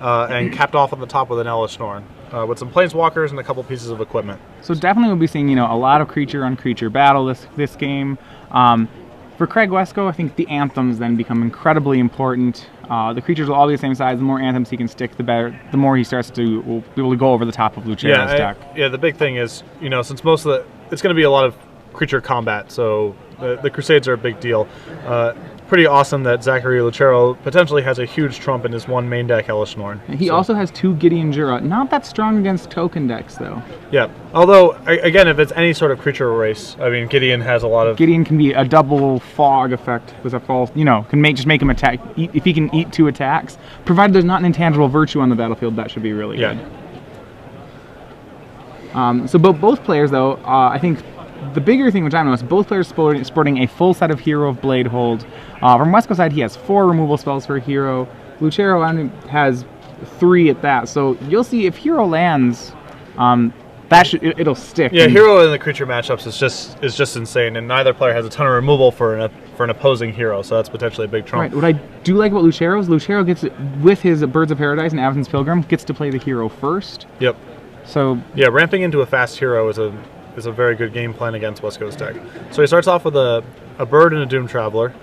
and capped off on the top with an Ellis Norn, with some planeswalkers and a couple pieces of equipment. So definitely we'll be seeing, a lot of creature-on-creature battle this game. For Craig Wescoe, I think the anthems then become incredibly important. The creatures will all be the same size. The more anthems he can stick, the better. The more he starts to will be able to go over the top of Lucero's deck. Yeah, the big thing is, since most of it's going to be a lot of creature combat, so the Crusades are a big deal. Pretty awesome that Zachary Lucero potentially has a huge trump in his one main deck, Ellis Norn. He also has 2 Gideon Jura. Not that strong against token decks, though. Yeah, although, again, if it's any sort of creature race, I mean, Gideon has a lot of... Gideon can be a double fog effect with a false, just make him attack. If he can eat 2 attacks, provided there's not an intangible virtue on the battlefield, that should be really good. So both players, though, I think... The bigger thing which I noticed, both players sporting a full set of Hero of Blade Hold. From Wescoe's side, he has 4 removal spells for Hero. Lucero has 3 at that. So you'll see if Hero lands, it'll stick. Yeah, Hero in the creature matchups is just insane, and neither player has a ton of removal for an opposing hero, so that's potentially a big trump. Right. What I do like about Lucero is Lucero gets, with his Birds of Paradise and Avacyn's Pilgrim, gets to play the hero first. Yep. So yeah, ramping into a fast hero is a very good game plan against Wescoe's deck. So he starts off with a bird and a Doom Traveler.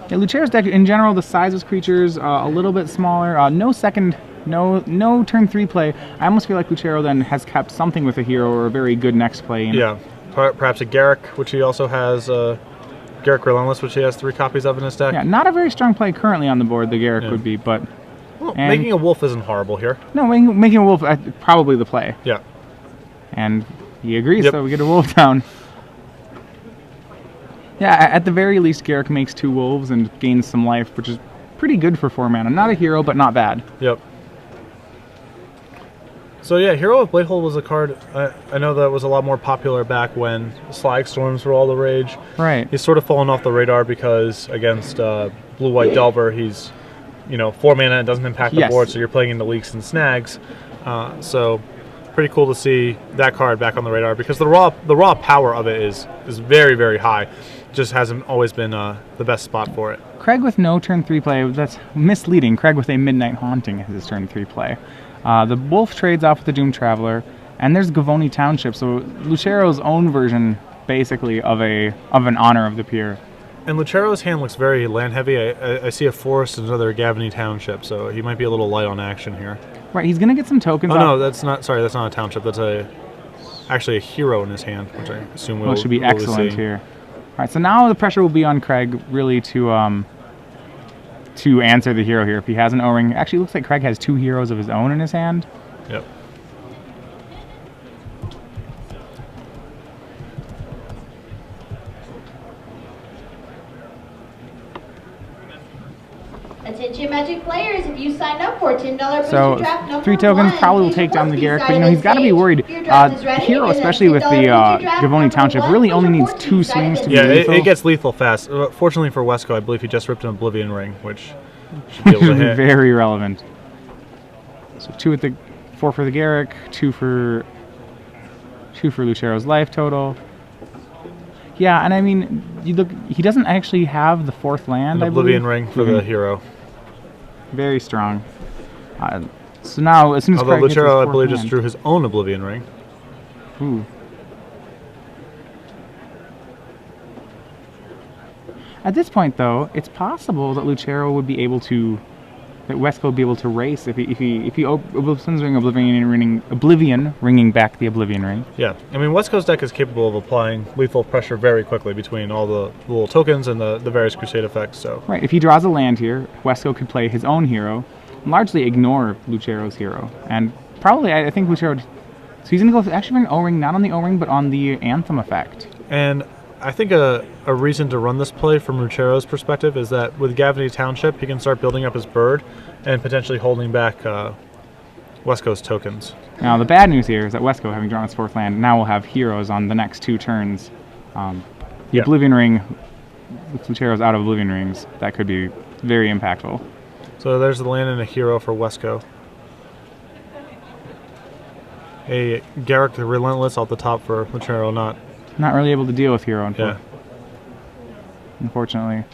Yeah, Lucero's deck in general, the size of his creatures a little bit smaller. No turn 3 play. I almost feel like Lucero then has kept something with a hero or a very good next play. Yeah, perhaps a Garrick, which he also has. Garrick Relentless, which he has 3 copies of in his deck. Yeah, not a very strong play currently on the board. The Garrick would be, but making a wolf isn't horrible here. No, making a wolf probably the play. Yeah. And he agrees, so we get a wolf down. Yeah, at the very least, Garrick makes 2 wolves and gains some life, which is pretty good for 4 mana. Not a hero, but not bad. Yep. So yeah, Hero of Bladehold was a card, I know that was a lot more popular back when Slag Storms were all the rage. Right. He's sort of fallen off the radar because against Blue-White Delver, he's 4 mana and doesn't impact the board, so you're playing into leaks and snags. So pretty cool to see that card back on the radar because the raw power of it is very, very high. Just hasn't always been the best spot for it. Craig with no turn 3 play, that's misleading. Craig with a Midnight Haunting as his turn 3 play. The Wolf trades off with the Doom Traveler, and there's Gavoni Township, so Lucero's own version, basically, of an Honor of the Pier. And Lucero's hand looks very land heavy. I see a forest and another Gavoni Township, so he might be a little light on action here. Right, he's going to get some tokens. Oh, no, that's not a township. That's actually a hero in his hand, which I assume will should be excellent here. All right, so now the pressure will be on Craig, really, to answer the hero here. If he has an O-ring, actually it looks like Craig has 2 heroes of his own in his hand. Yep. Attention Magic players, if you signed up for $10 so booster draft number 3 tokens 1, probably will take down the Garrick, but he's got to be worried. Hero, especially with the Gavoni Township, really only needs 2 swings to be lethal. It gets lethal fast. Fortunately for Wescoe, I believe he just ripped an Oblivion Ring, which should be able to hit. Very relevant. So 4 for the Garrick, 2 for Lucero's life total. Yeah, and I mean, you look, he doesn't actually have the 4th land. An Oblivion Ring for the hero. Very strong. So now, as soon as Craig Lucero, I believe, hand, just drew his own Oblivion Ring. Ooh. At this point, though, it's possible that Lucero would be able to, that Wescoe would be able to race if he opens Oblivion ringing back the Oblivion Ring. Yeah, I mean, Wescoe's deck is capable of applying lethal pressure very quickly between all the little tokens and the various Crusade effects. So right, if he draws a land here, Wescoe could play his own hero, and largely ignore Lucero's hero, and probably I think Lucero. So he's going to go actually for an O-ring, not on the O-ring, but on the Anthem effect. And I think a reason to run this play from Lucero's perspective is that with Gavoni Township, he can start building up his bird and potentially holding back Wescoe's tokens. Now, the bad news here is that Wescoe, having drawn its 4th land, now will have heroes on the next 2 turns. The Oblivion Ring, with Lucero's out of Oblivion Rings, that could be very impactful. So there's the land and a hero for Wescoe. A Garrick the Relentless off the top for Lucero, not really able to deal with hero, unfortunately.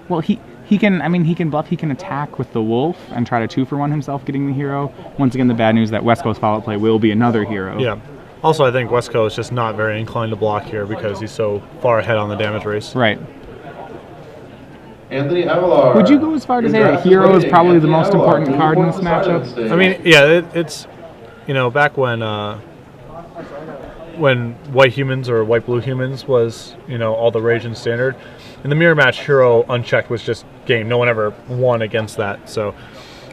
Well, he can. I mean, he can bluff. He can attack with the wolf and try to 2-for-1 himself, getting the hero. Once again, the bad news that Wescoe's follow-up play will be another hero. Yeah. Also, I think Wescoe is just not very inclined to block here because he's so far ahead on the damage race. Right. Anthony Avalar. Would you go as far to say that hero is probably the most important card in this matchup? I mean, yeah, it's back when white humans or white blue humans was all the rage in standard. In the mirror match, hero unchecked was just game. No one ever won against that. So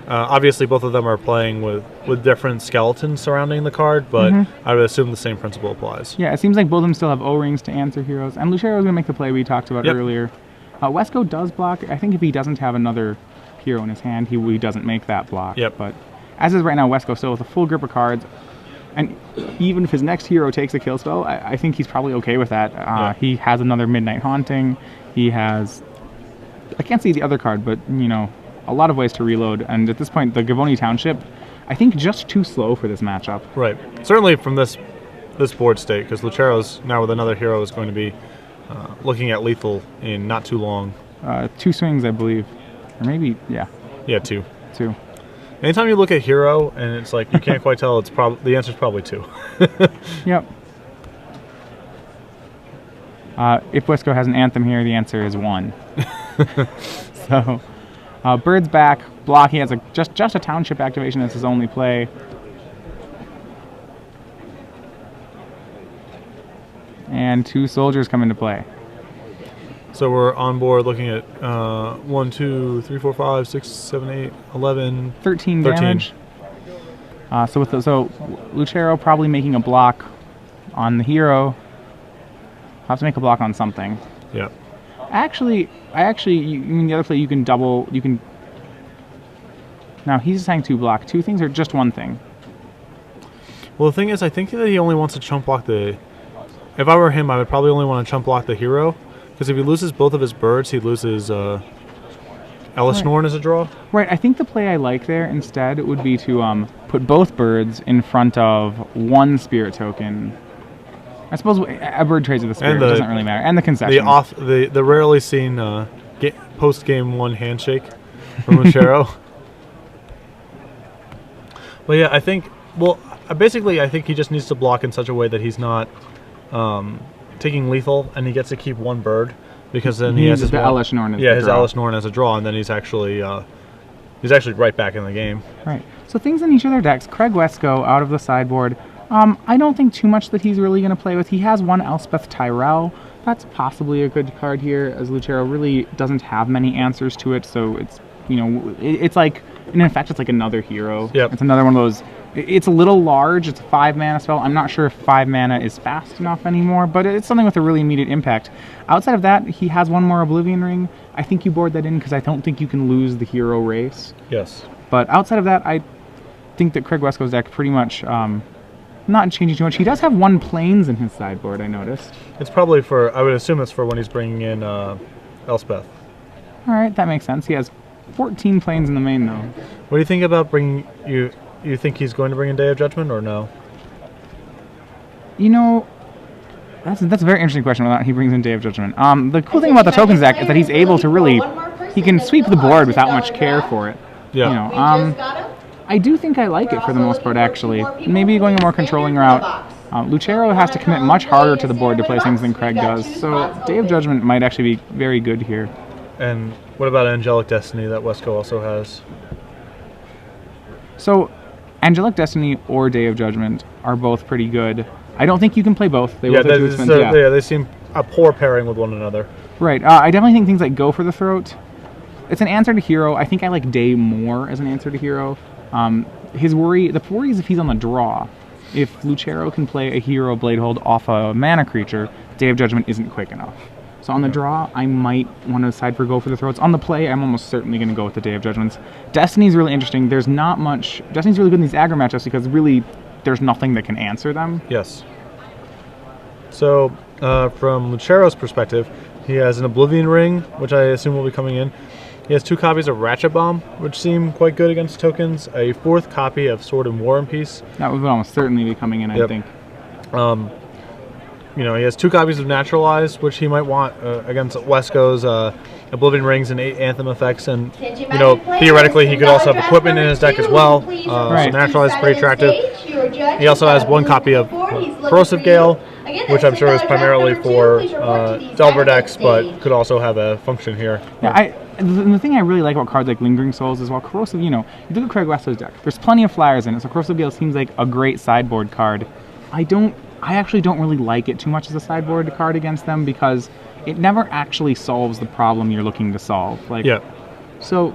obviously both of them are playing with different skeletons surrounding the card, but I would assume the same principle applies. Yeah, it seems like both of them still have O-rings to answer heroes, and Lucero's gonna make the play we talked about earlier. Wescoe does block. I think if he doesn't have another hero in his hand, he doesn't make that block. Yep. But as is right now, Wescoe still with a full grip of cards, and even if his next hero takes a kill spell, I think he's probably okay with that. He has another Midnight Haunting. He has, I can't see the other card, but a lot of ways to reload. And at this point, the Gavoni Township, I think just too slow for this matchup. Right. Certainly from this board state, because Lucero's now with another hero is going to be looking at lethal in not too long. 2 swings, I believe. Or maybe, yeah. Yeah, 2. 2. Anytime you look at hero and it's like you can't quite tell, the answer's probably 2. Yep. If Wescoe has an Anthem here, the answer is 1. So, Bird's back. Block, he has just a Township activation as his only play. And 2 soldiers come into play. So we're on board looking at 1, 2, 3, 4, 5, 6, 7, 8, 11, 13 damage. So Lucero probably making a block on the hero. I'll have to make a block on something. Yeah. Actually, in the other play you can double. You can. Now he's saying 2 block. 2 things or just 1 thing? Well, the thing is, I think that he only wants to chump block the. If I were him, I would probably only want to chump block the hero, because if he loses both of his birds, he loses Ellisnorn as a draw. Right. I think the play I like there instead would be to put both birds in front of 1 spirit token. I suppose a bird trades with a spirit. It doesn't really matter. And the concession. The rarely seen post game 1 handshake from Lucero. Well, yeah, I think. Well, basically, I think he just needs to block in such a way that he's not taking lethal, and he gets to keep 1 bird, because then he has his Ellisnorn as his Ellisnorn as a draw, and then he's actually right back in the game. Right. So things in each of their decks. Craig Wescoe out of the sideboard. I don't think too much that he's really going to play with. He has 1 Elspeth Tyrell. That's possibly a good card here, as Lucero really doesn't have many answers to it. So it's it's like, in effect, it's like another hero. Yep. It's another one of those. It's a little large. It's a 5 mana spell. I'm not sure if 5 mana is fast enough anymore, but it's something with a really immediate impact. Outside of that, he has 1 more Oblivion Ring. I think you board that in because I don't think you can lose the hero race. Yes. But outside of that, I think that Craig Wescoe's deck pretty much not changing too much. He does have 1 Plains in his sideboard, I noticed. It's probably for, I would assume it's for when he's bringing in Elspeth. All right, that makes sense. He has 14 Plains in the main, though. What do you think about bringing You think he's going to bring in Day of Judgment or no? That's a very interesting question whether or not he brings in Day of Judgment. The cool thing about the tokens deck is that he's able to really, he can sweep the board without much care for it. Yeah. I do think I like it for the most part, actually. Maybe going a more controlling route. Lucero has to commit much harder to the board to play things than Craig does, so Day of Judgment might actually be very good here. And what about Angelic Destiny that Wescoe also has? So, Angelic Destiny or Day of Judgment are both pretty good. I don't think you can play both. They both are too expensive. Yeah, they seem a poor pairing with one another. Right. I definitely think things like Go for the Throat. It's an answer to hero. I think I like Day more as an answer to hero. The worry is if he's on the draw. If Lucero can play a hero Bladehold off a mana creature, Day of Judgment isn't quick enough. So on the draw, I might want to decide for Go for the Throats. On the play, I'm almost certainly going to go with the Day of Judgments. Destiny's really interesting. There's not much. Destiny's really good in these aggro matchups because really there's nothing that can answer them. Yes. So from Lucero's perspective, he has an Oblivion Ring, which I assume will be coming in. He has 2 copies of Ratchet Bomb, which seem quite good against tokens. A 4th copy of Sword and War and Peace. That would almost certainly be coming in, I think. he has 2 copies of Naturalized, which he might want against Wescoe's Oblivion Rings and 8 Anthem effects, and theoretically he could also have equipment in his deck as well. So Naturalized is pretty attractive. He also has 1 copy of Corrosive Gale, which I'm sure is primarily for Delver decks, but could also have a function here. Yeah, the thing I really like about cards like Lingering Souls is, while Corrosive, you look at Craig Wescoe's deck, there's plenty of flyers in it, so Corrosive Gale seems like a great sideboard card. I actually don't really like it too much as a sideboard card against them, because it never actually solves the problem you're looking to solve. So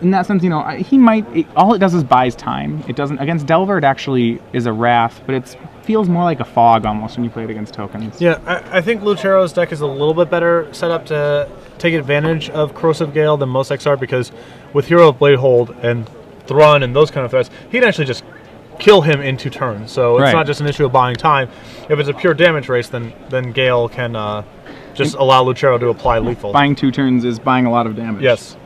in that sense, he might. All it does is buys time. It doesn't against Delver. It actually is a wrath, but it feels more like a fog almost when you play it against tokens. Yeah, I think Lucero's deck is a little bit better set up to take advantage of Corrosive Gale than most decks are, because with Hero of Bladehold and Thrun and those kind of threats, he'd actually just kill him in 2 turns. So it's not just an issue of buying time. If it's a pure damage race, then Gale can just allow Lucero to apply lethal. Buying 2 turns is buying a lot of damage. Yes.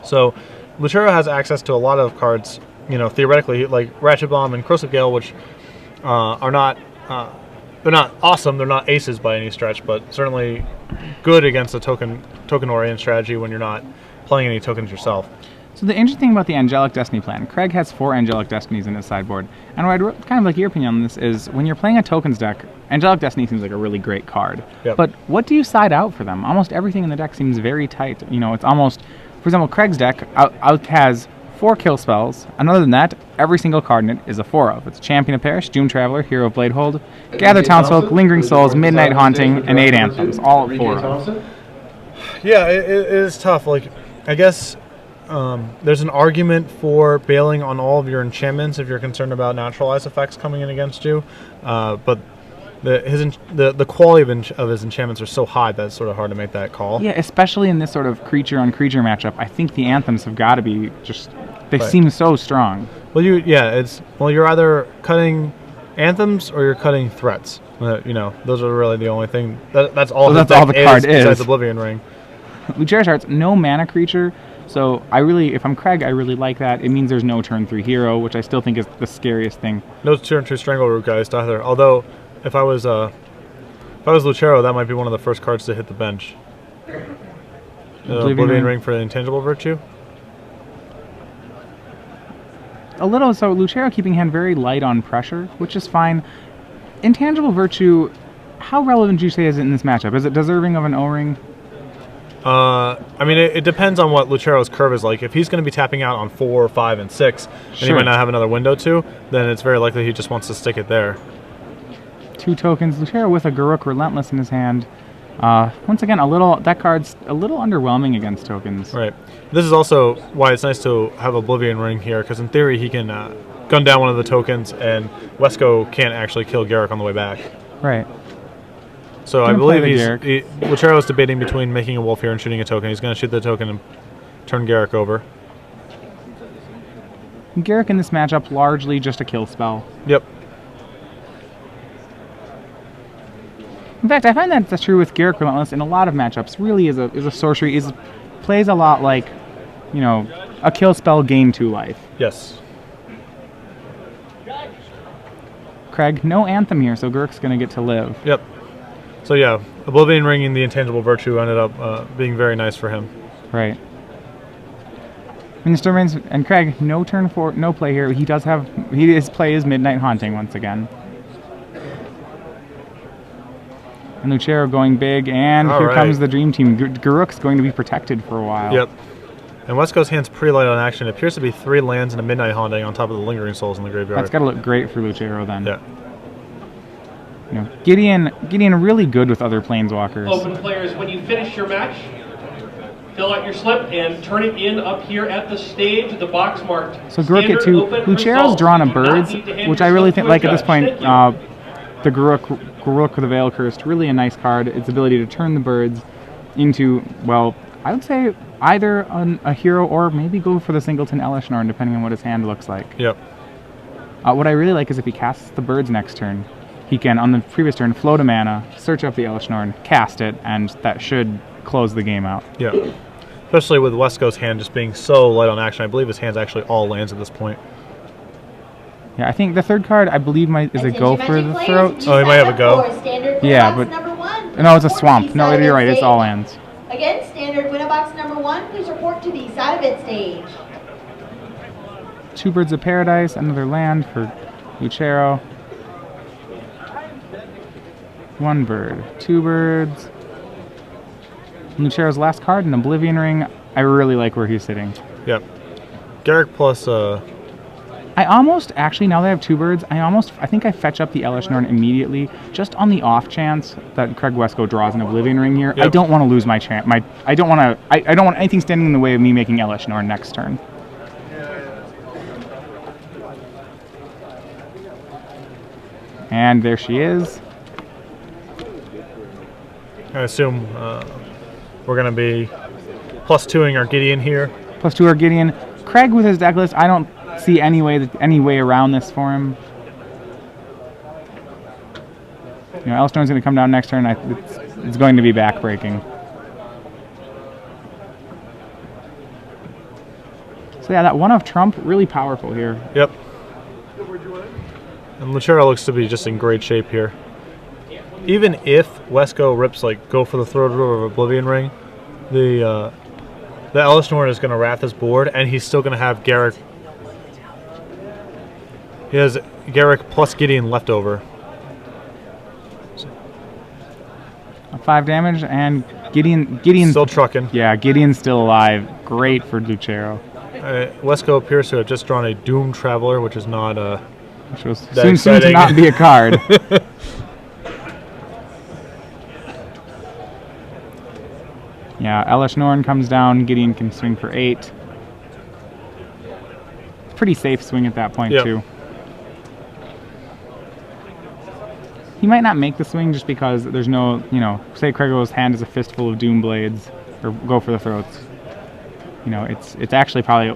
So Lucero has access to a lot of cards, theoretically, like Ratchet Bomb and Corrosive Gale, which are not they're not awesome, they're not aces by any stretch, but certainly good against a token-oriented strategy when you're not playing any tokens yourself. So the interesting thing about the Angelic Destiny plan, Craig has 4 Angelic Destinies in his sideboard, and what I'd kind of like your opinion on this is, when you're playing a tokens deck, Angelic Destiny seems like a really great card. Yep. But what do you side out for them? Almost everything in the deck seems very tight. It's almost, for example, Craig's deck out has 4 kill spells, and other than that, every single card in it is a 4 of. It's Champion of Perish, Doom Traveler, Hero of Bladehold, Gather Townsfolk, Lingering Souls, Midnight Haunting, and 8 Anthems, all at 4 of. Yeah, it is tough. I guess there's an argument for bailing on all of your enchantments if you're concerned about naturalized effects coming in against you, but the quality of his enchantments are so high that it's sort of hard to make that call. Yeah, especially in this sort of creature-on-creature matchup, I think the Anthems have got to be just... They seem so strong. Well, you're either cutting Anthems or you're cutting threats. Those are really the only thing. That's all. So that's all the card is. Besides Oblivion Ring. Lucero's Heart's no mana creature. So if I'm Craig, I really like that. It means there's no turn 3 hero, which I still think is the scariest thing. No turn 2 Strangleroot guys either. Although, if I was Lucero, that might be one of the first cards to hit the bench. Oblivion Ring for Intangible Virtue. A little. So Lucero keeping hand very light on pressure, which is fine. Intangible Virtue, how relevant do you say is it in this matchup? Is it deserving of an O-ring? It depends on what Lucero's curve is like. If he's going to be tapping out on 4, 5, and 6, and he might not have another window to, then it's very likely he just wants to stick it there. 2 tokens. Lucero with a Garruk Relentless in his hand. Once again, that card's a little underwhelming against tokens. Right. This is also why it's nice to have Oblivion Ring here, because in theory he can gun down one of the tokens, and Wescoe can't actually kill Garruk on the way back. Right. So I believe Lucero is debating between making a wolf here and shooting a token. He's going to shoot the token and turn Garruk over. Garruk in this matchup, largely just a kill spell. Yep. In fact, I find that's true with Garruk Relentless in a lot of matchups. Really is a sorcery, plays a lot like, a kill spell, gain 2 life. Yes. Craig, no Anthem here, so Garruk's going to get to live. Yep. So yeah, Oblivion Ringing the Intangible Virtue ended up being very nice for him. Right. And Craig, no turn 4, no play here. His play is Midnight Haunting once again. And Lucero going big, and here comes the Dream Team. Garruk's going to be protected for a while. Yep. And Wescoe's hand's pretty light on action. It appears to be 3 lands and a Midnight Haunting on top of the Lingering Souls in the graveyard. That's got to look great for Lucero then. Yeah. Gideon really good with other planeswalkers. Open players, when you finish your match, fill out your slip and turn it in up here at the stage, the box marked. So Garruk at 2. Lucero's drawn a Birds, which I really think, at this point, the Garruk with the Veil Cursed, really a nice card. Its ability to turn the Birds into, well, I would say either a hero or maybe go for the Singleton Elishnorn, depending on what his hand looks like. Yep. What I really like is if he casts the Birds next turn, he can, on the previous turn, float a mana, search up the Elishnorn, cast it, and that should close the game out. Yeah. Especially with Wescoe's hand just being so light on action. I believe his hand's actually all lands at this point. Yeah, I think the third card, I believe, is a go for the throat. Oh, he might have a go. Yeah, but no, it's a swamp. No, you're right. It's all lands. Again, standard winner box number 1. Please report to the side event stage. 2 Birds of Paradise, another land for Lucero. 1 bird, 2 birds. Lucero's last card, an Oblivion Ring. I really like where he's sitting. Yep. Garrick plus. I almost, actually, now that I have 2 birds, I think I fetch up the Elish Norn immediately, just on the off chance that Craig Wescoe draws an Oblivion Ring here. Yep. I don't want to lose my chance. I don't want anything standing in the way of me making Elish Norn next turn. And there she is. I assume we're going to be +2ing our Gideon here. +2 our Gideon. Craig with his deck list, I don't see any way around this for him. You know, Elish Norn's going to come down next turn. It's going to be backbreaking. So yeah, that 1 of Trump, really powerful here. Yep. And Lucero looks to be just in great shape here. Even if Wescoe rips go for the throat of Oblivion Ring, the Elish Norn is going to wrath his board, and he's still going to have Garrick. He has Garrick plus Gideon left over. 5 damage, and Gideon's still trucking. Yeah, Gideon's still alive. Great for Lucero. Wescoe appears to have just drawn a Doom Traveler, which is not which was soon to not be a card. Yeah, Elish Norn comes down. Gideon can swing for 8. It's a pretty safe swing at that point, too. He might not make the swing just because there's no, say Craig's hand is a fistful of Doom Blades, or go for the throats. It's actually probably,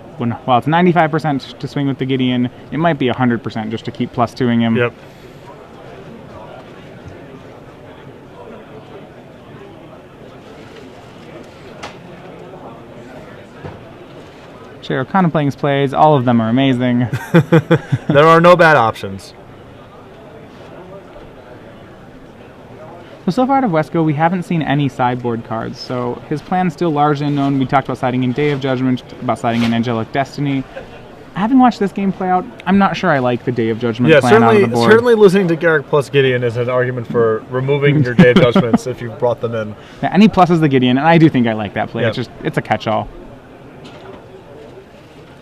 while it's 95% to swing with the Gideon, it might be 100% just to keep +2ing him. Yep. Lucero contemplating his plays. All of them are amazing. There are no bad options. So far out of Wescoe, we haven't seen any sideboard cards, so his plan's still largely unknown. We talked about siding in Day of Judgment, about siding in Angelic Destiny. Having watched this game play out, I'm not sure I like the Day of Judgment plan out of the board. Certainly losing to Garrick plus Gideon is an argument for removing your Day of Judgments if you've brought them in. Yeah, and he pluses the Gideon, and I do think I like that play. Yep. It's a catch-all.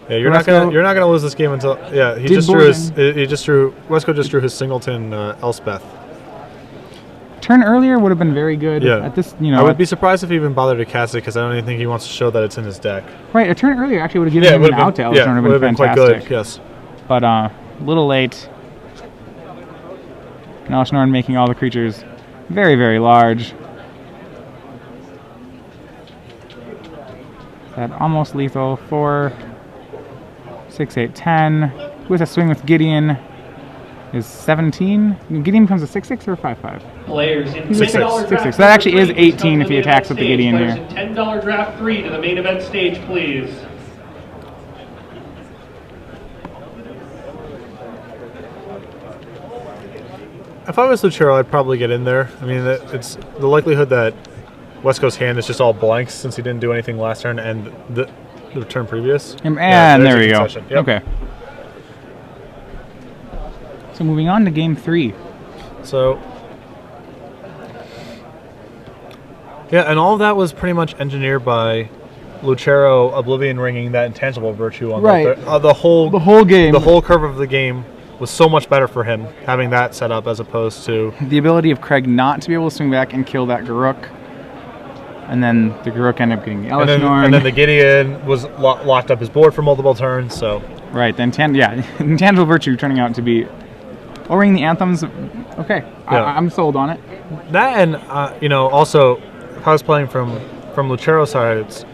Yeah, you're not gonna lose this game until Wescoe just drew his Singleton Elspeth. Turn earlier would have been very good. Yeah. At this, I would be surprised if he even bothered to cast it because I don't even think he wants to show that it's in his deck. Right, a turn earlier actually would have given him an out to Elish Norn. Would have been fantastic. Quite good. Yes. But a little late. And Elish Norn making all the creatures very, very large. That almost lethal. 4, 6, 8, 10. With a swing with Gideon is 17. Gideon becomes a 6/6 or a 5/5. Players in He's a $6. 6/6. So that actually is 18 if he attacks with the Gideon here. $10 draft 3 to the main event stage, please. If I was Lucero, I'd probably get in there. I mean, it's the likelihood that Wescoe's hand is just all blanks since he didn't do anything last turn and the turn previous. And there we go. Yep. Okay. So moving on to game 3. So, yeah, and all of that was pretty much engineered by Lucero Oblivion ringing that intangible virtue on the whole game. The whole curve of the game was so much better for him having that set up as opposed to the ability of Craig not to be able to swing back and kill that Garruk. And then the Garruk ended up getting Elish Norn. And then the Gideon was locked up his board for multiple turns. So right, the intangible virtue turning out to be ringing the anthems. Okay, yeah. I'm sold on it. That and also if I was playing from Lucero's side, it's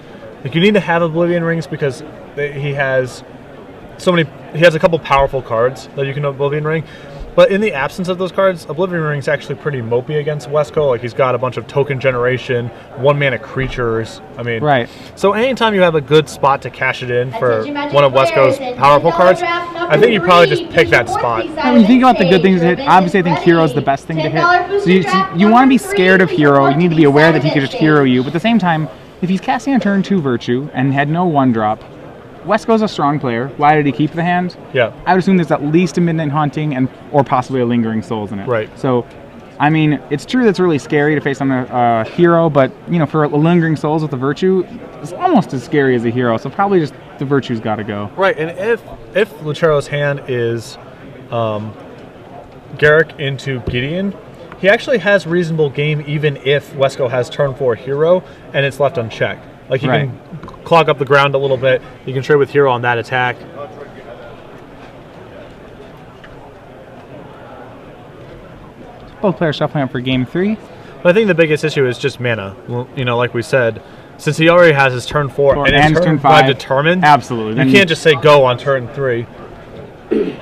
like you need to have Oblivion rings because he has so many. He has a couple powerful cards that you can Oblivion ring. But in the absence of those cards, Oblivion Ring's actually pretty mopey against Wescoe. Like, he's got a bunch of token generation, 1-mana creatures. I mean, right. So anytime you have a good spot to cash it in for one of Wescoe's powerful cards, I think you probably just pick that spot. When you think about the good things to hit, obviously I think Hero's the best thing to hit. So you want to be scared of Hero. You need to be aware that he could just Hero you. But at the same time, if he's casting a turn 2 Virtue and had no 1-drop, Wescoe's a strong player. Why did he keep the hand? Yeah. I would assume there's at least a Midnight Haunting or possibly a Lingering Souls in it. Right. So, I mean, it's true that's really scary to face on a Hero, but, you know, for a Lingering Souls with a Virtue, it's almost as scary as a Hero, so probably just the Virtue's got to go. Right, and if Lucero's hand is Garrick into Gideon, he actually has reasonable game even if Wescoe has turn 4 Hero and it's left unchecked. Like, he can clog up the ground a little bit. You can trade with Hero on that attack. Both players shuffling up for game 3. But I think the biggest issue is just mana. Well, you know, like we said, since he already has his turn 4 and his turn 5 determined, absolutely, you can't just say go on turn 3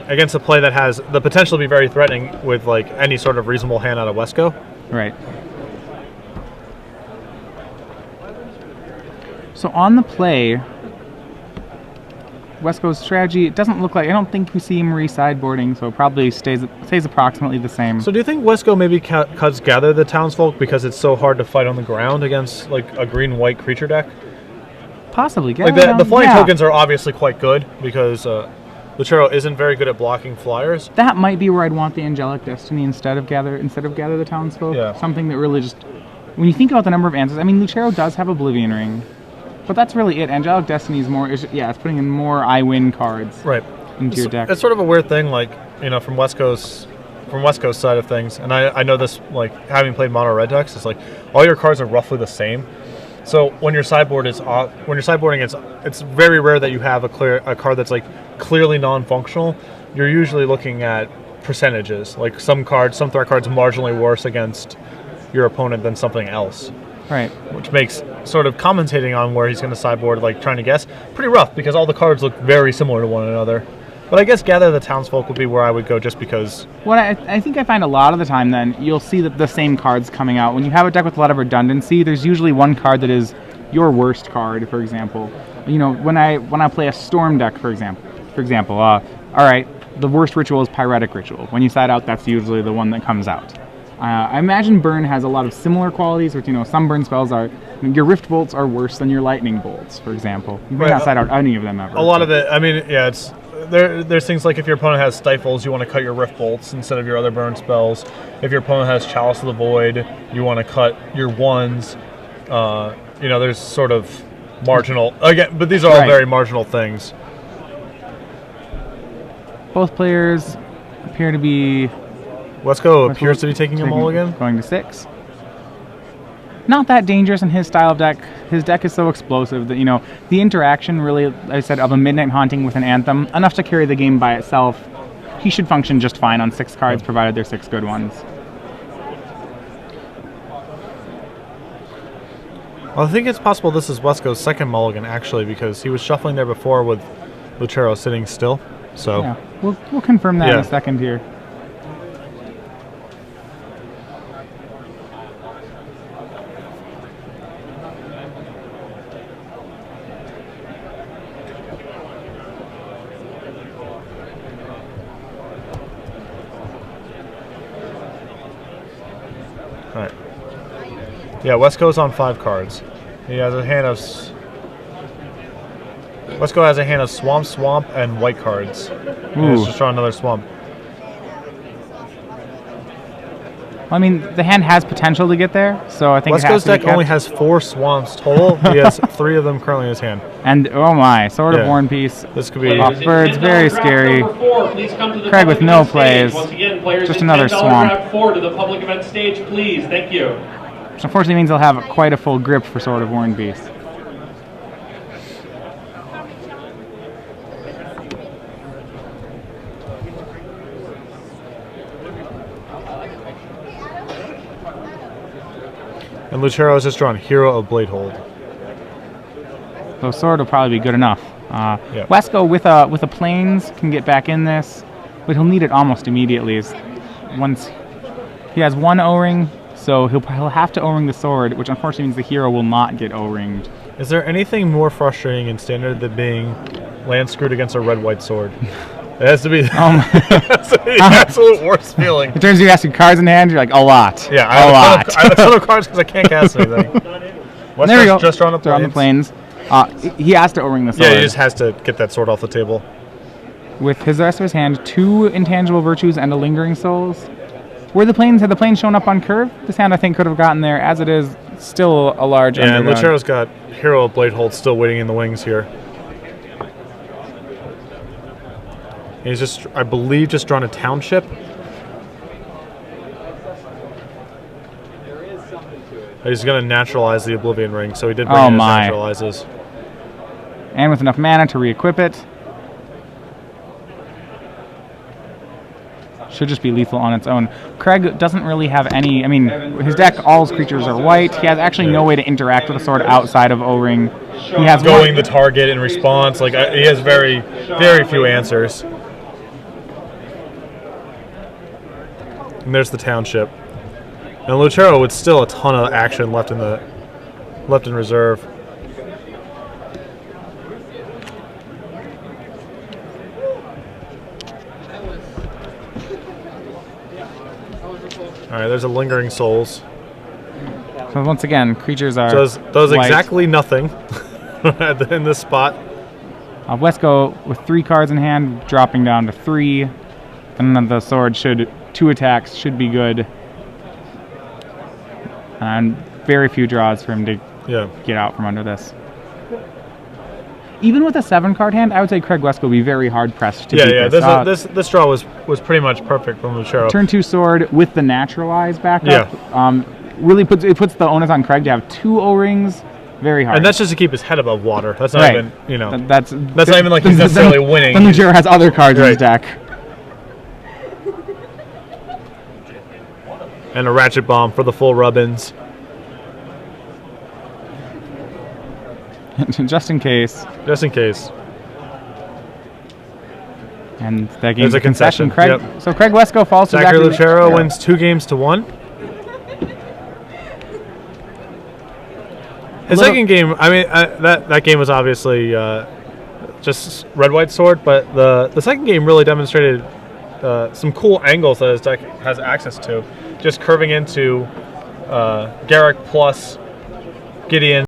against a play that has the potential to be very threatening with like any sort of reasonable hand out of Wescoe. Right. So on the play, Wescoe's strategy, it doesn't look like, I don't think we see him re-sideboarding, so it probably stays approximately the same. So do you think Wescoe maybe cuts Gather the Townsfolk because it's so hard to fight on the ground against like a green-white creature deck? Possibly. Like the flying tokens are obviously quite good because Lucero isn't very good at blocking flyers. That might be where I'd want the Angelic Destiny instead of Gather the Townsfolk. Yeah. Something that really just, when you think about the number of answers, I mean, Lucero does have Oblivion Ring. But that's really it. Angelic Destiny is more, it's putting in more I win cards into your deck. It's sort of a weird thing, like, you know, from Wescoe's side of things, and I know this, like, having played mono red decks, it's like all your cards are roughly the same. So when your sideboard is when you're sideboarding, it's very rare that you have a card that's like clearly non-functional. You're usually looking at percentages. Like some threat cards marginally worse against your opponent than something else. Right. Which makes sort of commentating on where he's going to sideboard, like trying to guess, pretty rough because all the cards look very similar to one another. But I guess Gather the Townsfolk would be where I would go just because... What I think I find a lot of the time then, you'll see that the same cards coming out. When you have a deck with a lot of redundancy, there's usually one card that is your worst card, for example. You know, when I play a Storm deck, for example, all right, the worst ritual is Pyretic Ritual. When you side out, that's usually the one that comes out. I imagine Burn has a lot of similar qualities, which, you know, some Burn spells are, your Rift Bolts are worse than your Lightning Bolts, for example. You may not side out any of them ever. A lot of it, I mean, yeah, it's, there's things like if your opponent has Stifles, you want to cut your Rift Bolts instead of your other Burn spells. If your opponent has Chalice of the Void, you want to cut your ones. You know, there's sort of marginal, again, but these are all very marginal things. Both players appear to be... Wescoe appears to be taking a mulligan. Going to 6. Not that dangerous in his style of deck. His deck is so explosive that, you know, the interaction really, like I said, of a Midnight Haunting with an Anthem, enough to carry the game by itself. He should function just fine on 6 cards, provided they're 6 good ones. Well, I think it's possible this is Wescoe's second mulligan, actually, because he was shuffling there before with Lucero sitting still. So yeah, we'll confirm that in a second here. Alright. Yeah, Wescoe's on 5 cards. He has a hand of... Wescoe has a hand of Swamp, and white cards. And it's just drawing another Swamp. I mean, the hand has potential to get there, so I think Wescoe's deck only has 4 Swamps total. He has 3 of them currently in his hand. And, oh my, Sword of War and Peace. This could be... Off birds, very scary. Craig with no plays. Just another Swamp. Grab 4 to the public event stage, please. Thank you. Which unfortunately means they'll have quite a full grip for Sword of War and Peace. And Lucero has just drawn Hero of Bladehold. So Sword will probably be good enough. Wescoe with a Plains can get back in this. but he'll need it almost immediately. Once he has one O-ring, so he'll have to O-ring the sword, which unfortunately means the hero will not get O-ringed. Is there anything more frustrating in Standard than being land screwed against a red-white sword? It has to be, that's the absolute worst feeling. In terms of you asking cards in hand, you're like, a lot. Yeah, a lot. I have a ton of cards because I can't cast anything. There we go. Just on the planes. On the planes. He has to O-ring the sword. Yeah, he just has to get that sword off the table. With the rest of his hand, 2 intangible virtues and a lingering souls. Had the planes shown up on curve? This hand I think could have gotten there. As it is, still a large. Yeah, and Lucero's got Hero of Bladehold still waiting in the wings here. He's just, I believe, just drawn a township. He's going to naturalize the Oblivion Ring, so he did bring in his naturalizes. And with enough mana to re-equip it. Should just be lethal on its own. Craig doesn't really have any, I mean, his deck, all his creatures are white. He has actually no way to interact with the sword outside of O-ring. He has going the target in response. Like, he has very, very few answers. And there's the township. And Lucero with still a ton of action left in reserve. All right, there's a lingering souls. So once again, creatures are does white. Exactly nothing in this spot. Wescoe with 3 cards in hand, dropping down to 3, and then the sword should 2 attacks should be good, and very few draws for him to get out from under this. Even with a 7-card hand, I would say Craig Wescoe would be very hard pressed to beat this. This draw was pretty much perfect from Lucero. Turn 2 sword with the naturalize backup. Really puts the onus on Craig to have 2 O-rings. Very hard. And that's just to keep his head above water. That's not even, That's not even like he's necessarily winning. Then Lucero has other cards in his deck. And a ratchet bomb for the full rubbins. Just in case. Just in case. And that game's a concession. Craig, So Craig Wescoe falls to Zachary Lucero wins 2 games to 1. His second game, I mean, that game was obviously just red-white sword, but the second game really demonstrated some cool angles that his deck has access to. Just curving into Garrick plus Gideon.